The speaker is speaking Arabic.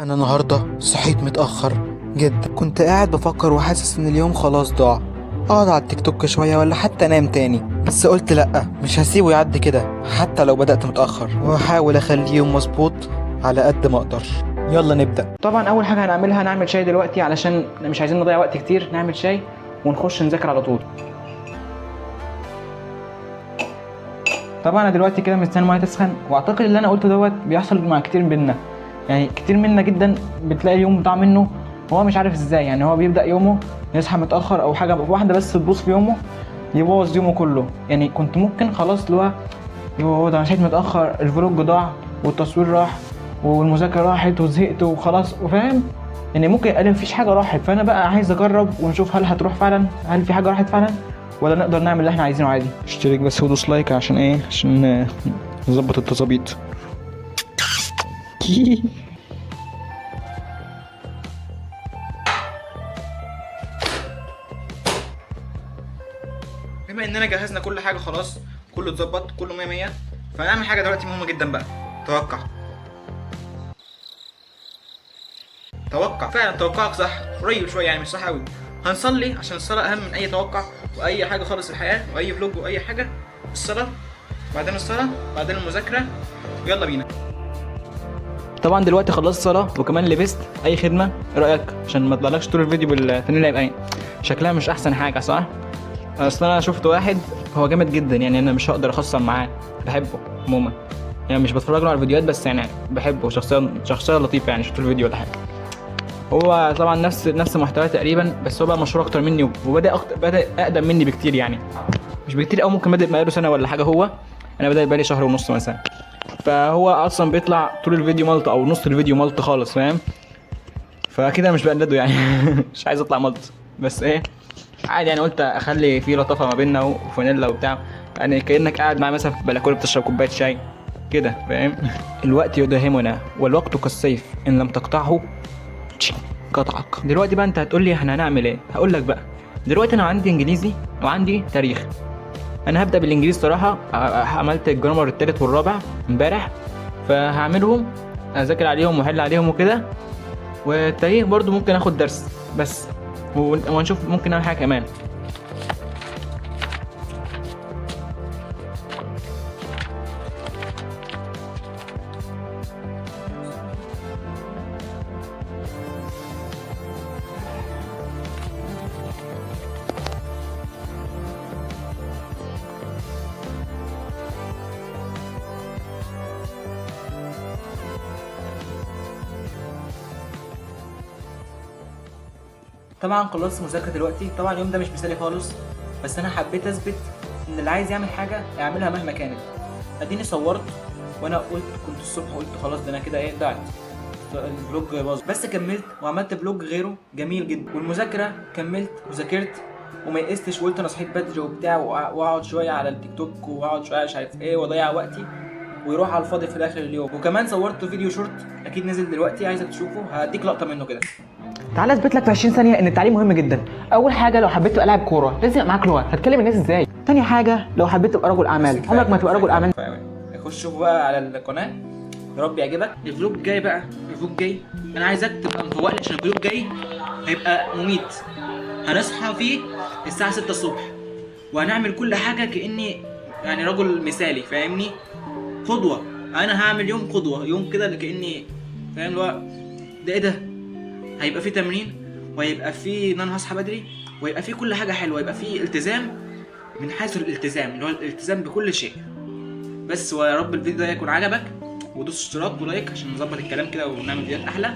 انا النهارده صحيت متاخر جدا. كنت قاعد بفكر وحاسس ان اليوم خلاص ضاع. اقعد على التيك توك شويه ولا حتى انام تاني، بس قلت لا، مش هسيبه يعدي كده حتى لو بدات متاخر، وهحاول اخليه يوم مظبوط على قد ما اقدر. يلا نبدا. طبعا اول حاجه هنعملها نعمل شاي دلوقتي علشان مش عايزين نضيع وقت كتير. نعمل شاي ونخش نذاكر على طول. طبعا انا دلوقتي كده مستني الميه تسخن، واعتقد اللي انا قلته دوت بيحصل مع كتير منا. يعني كتير منا جدا بتلاقي اليوم بتاع منه هو مش عارف ازاي. يعني هو بيبدا يومه يصحى متاخر او حاجه واحده بس تبوظ في يومه يبوظ يومه كله. يعني كنت ممكن خلاص اللي هو ده انا صحيت متاخر، الفلوج ضاع والتصوير راح والمذاكره راحت وزهقت وخلاص وفاهم. يعني ممكن انا مفيش حاجه راحت، فانا بقى عايز اجرب ونشوف هل هتروح فعلا، هل في حاجه راحت فعلا ولا نقدر نعمل اللي احنا عايزينه عادي. اشترك بس ودوس لايك عشان ايه؟ عشان نظبط التظابيط. بما اننا جهزنا كل حاجه خلاص، كله اتظبط، كله 100 100، فنعمل حاجه دلوقتي مهمه جدا بقى. توقع فعلا، توقعك صح، قريب شويه يعني مش صح قوي. هنصلي عشان الصلاه اهم من اي توقع واي حاجه خالص في الحياه واي فلوج واي حاجه. بعدين الصلاه، بعدين المذاكره، ويلا بينا. طبعا دلوقتي خلصت صلاه وكمان لبست. اي خدمه؟ ايه رايك؟ عشان ما تطلعلكش طول الفيديو بالفانيلا يبقى شكلها مش احسن حاجه، صح؟ اصل انا شفت واحد هو جامد جدا، يعني انا مش هقدر اخصم معاه، بحبه عموما. يعني مش بتفرج له على الفيديوهات بس يعني بحبه، شخصيه لطيفه يعني. شفت الفيديو ولا حاجه؟ هو طبعا نفس محتواه تقريبا، بس هو بقى مشهور اكتر مني بدا اقدم مني بكتير يعني. مش بكتير، او ممكن بادئ بقاله سنه ولا حاجه. هو انا بدأت بقالي شهر ونص مثلا. فهو اصلا بيطلع طول الفيديو ملط او نص الفيديو ملط خالص، فاهم؟ فكده مش بقلده يعني. مش عايز اطلع ملط، بس ايه، عادي يعني. قلت اخلي في لطافه ما بيننا وفانيلا وبتاع، يعني كانك قاعد معايا مثلا في بلكونه بتشرب كوبايه شاي كده، فاهم؟ الوقت يداهمنا والوقت كالسيف ان لم تقطعه قطعك. دلوقتي بقى انت هتقول لي احنا هنعمل ايه؟ هقول لك بقى. دلوقتي انا عندي انجليزي وعندي تاريخ. انا هبدا بالانجليزي صراحه. عملت الجرامر الثالث والرابع امبارح، فهعملهم اذاكر عليهم واحل عليهم وكده. والتاريخ برضو ممكن اخد درس بس، ونشوف ممكن نعمل حاجه كمان. طبعا خلصت مذاكره دلوقتي. طبعا اليوم ده مش مثالي خالص، بس انا حبيت اثبت ان اللي عايز يعمل حاجه يعملها مهما كانت. اديني صورت، وانا كنت الصبح قلت خلاص ده انا كده ايه ضعت، الفلوج باظ، بس كملت وعملت فلوج غيره جميل جدا. والمذاكره كملت وذاكرت وما يئستش، وقلت انا صحيت بدري وبتاع، واقعد شويه على التيك توك واقعد شويه مش عارف ايه واضيع وقتي ويروح على الفاضي في اخر اليوم. وكمان صورت فيديو شورت اكيد نزل دلوقتي، عايزك تشوفه، هديك لقطه منه كده. تعالى اثبت لك في 20 ثانيه ان التعليم مهم جدا. اول حاجه لو حبيت تبقى لاعب كوره لازم يبقى معاك لغه، هتكلم الناس ازاي؟ تاني حاجه لو حبيت تبقى رجل اعمال عمرك ما تبقى رجل اعمال. خش شوفوا بقى على القناه، يا رب يعجبك. الفلوج جاي بقى، الفلوج جاي، انا عايزك تبقى مفوق لي عشان الفلوج جاي هيبقى مميت. هنصحى فيه الساعه 6 الصبح وهنعمل كل حاجه كاني يعني رجل مثالي، فاهمني؟ قدوه. انا هعمل يوم قدوه، يوم كده كاني فاهم اللي هو ده ايه ده. هيبقى فيه تمرين، وهيبقى فيه ان انا هصحى بدري، وهيبقى فيه كل حاجه حلوه، هيبقى فيه التزام من حيث الالتزام اللي هو الالتزام بكل شيء. بس ويا رب الفيديو ده يكون عجبك، ودوس اشتراك ولايك عشان نظبط الكلام كده ونعمل فيديوهات احلى.